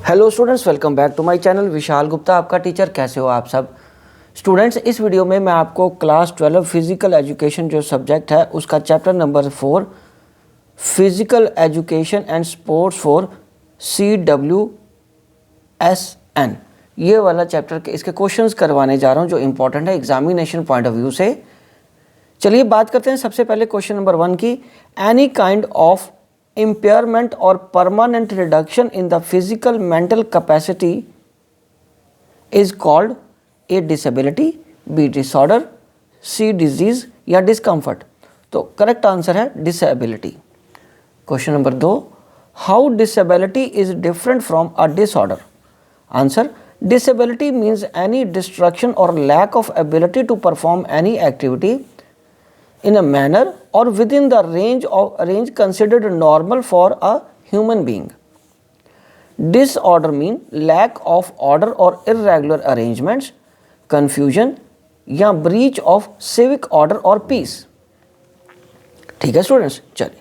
Hello students, welcome back to my channel. Vishal Gupta आपका teacher. कैसे हो आप सब स्टूडेंट्स? इस वीडियो में मैं आपको क्लास 12 फिजिकल एजुकेशन जो सब्जेक्ट है उसका chapter number 4 physical education and sports for CWSN ये वाला चैप्टर के इसके क्वेश्चंस करवाने जा रहा हूँ जो इंपॉर्टेंट है एग्जामिनेशन पॉइंट ऑफ व्यू से। चलिए बात करते हैं सबसे पहले क्वेश्चन नंबर 1 की। Any kind of impairment or permanent reduction in the physical mental capacity is called A disability, B disorder, C disease या discomfort। तो करेक्ट आंसर है disability। Question number 2, how disability is different from a disorder? Answer, disability means any destruction or lack of ability to perform any activity in a manner or within the range considered normal for a human being. Disorder mean lack of order or irregular arrangements, confusion या breach of civic order or peace। ठीक है students, चलिए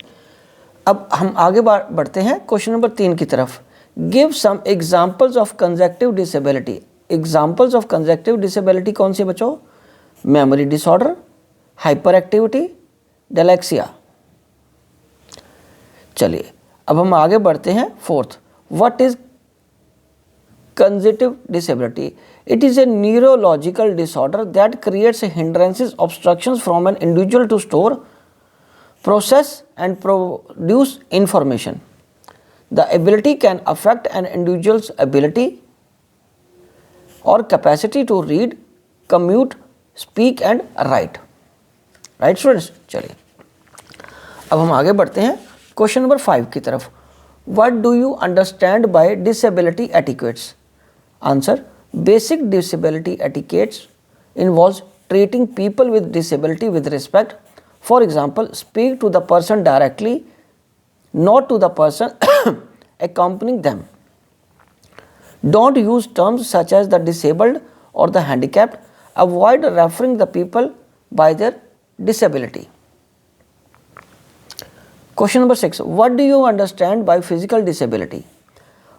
अब हम आगे बढ़ते हैं question number 3 की तरफ। Give some examples of cognitive disability. Examples of cognitive disability कौन सी बच्चों? Memory disorder, hyper activity, dyslexia. चलिए अब हम आगे बढ़ते हैं। 4th, what is cognitive disability? It is a neurological disorder that creates hindrances obstructions from an individual to store, process and produce information. The ability can affect an individual's ability और capacity to read, commute, speak and write. Right students, चलिए अब हम आगे बढ़ते हैं question number 5 की तरफ। What do you understand by disability etiquettes? Answer, basic disability etiquettes involves treating people with disability with respect. For example, speak to the person directly, not to the person accompanying them. Don't use terms such as the disabled or the handicapped. Avoid referring the people by their disability. Question number 6, what do you understand by physical disability?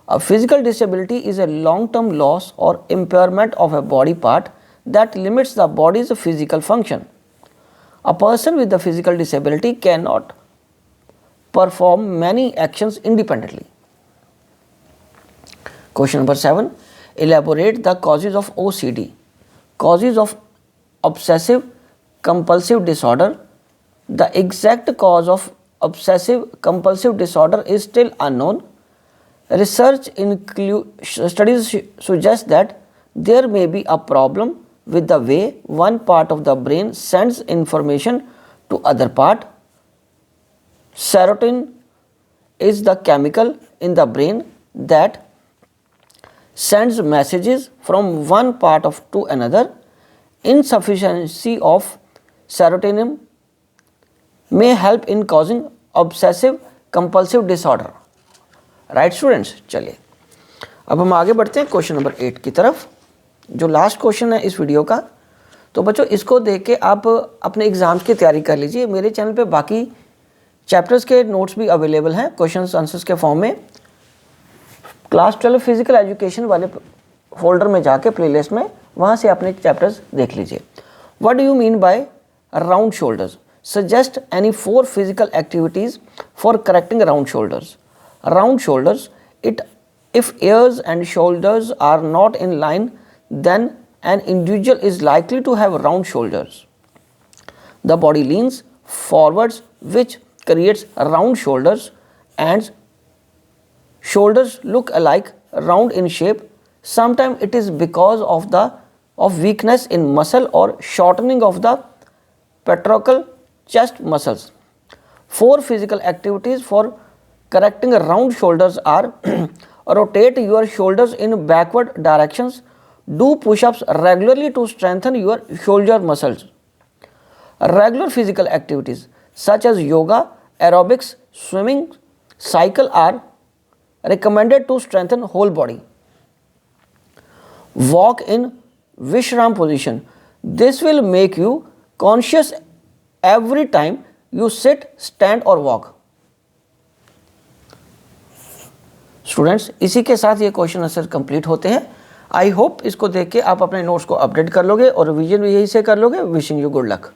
A physical disability is a long-term loss or impairment of a body part that limits the body's physical function. A person with a physical disability cannot perform many actions independently. Question number 7, elaborate the causes of OCD. Causes of obsessive compulsive disorder. The exact cause of obsessive compulsive disorder is still unknown. Studies suggest that there may be a problem with the way one part of the brain sends information to other part. Serotonin is the chemical in the brain that sends messages from one part to another. Insufficiency of serotonin may help in causing obsessive compulsive disorder. Right students, चलिए अब हम आगे बढ़ते हैं question number 8 की तरफ, जो last question है इस वीडियो का। तो बच्चों इसको देख के आप अपने एग्जाम्स की तैयारी कर लीजिए। मेरे चैनल पे बाकी चैप्टर्स के नोट्स भी अवेलेबल हैं क्वेश्चन आंसर्स के फॉर्म में। क्लास 12 फिजिकल एजुकेशन वाले फोल्डर में जाके प्लेलिस्ट में वहाँ से अपने चैप्टर्स देख लीजिए। What do you mean by round shoulders? Suggest any 4 physical activities for correcting round shoulders. Round shoulders, if ears and shoulders are not in line, then an individual is likely to have round shoulders. The body leans forwards, which creates round shoulders, and shoulders look alike, round in shape. Sometimes it is because of weakness in muscle or shortening of the pectoral chest muscles. 4 physical activities for correcting round shoulders are rotate your shoulders in backward directions, do push-ups regularly to strengthen your shoulder muscles. Regular physical activities such as yoga, aerobics, swimming, cycle are recommended to strengthen whole body. Walk in Vishram position. This will make you conscious every time you sit, stand or walk. Students इसी के साथ ये question answer complete होते हैं। I hope इसको देख के आप अपने नोट्स को अपडेट कर लोगे और रिवीजन भी यही से कर लोगे। Wishing you good luck.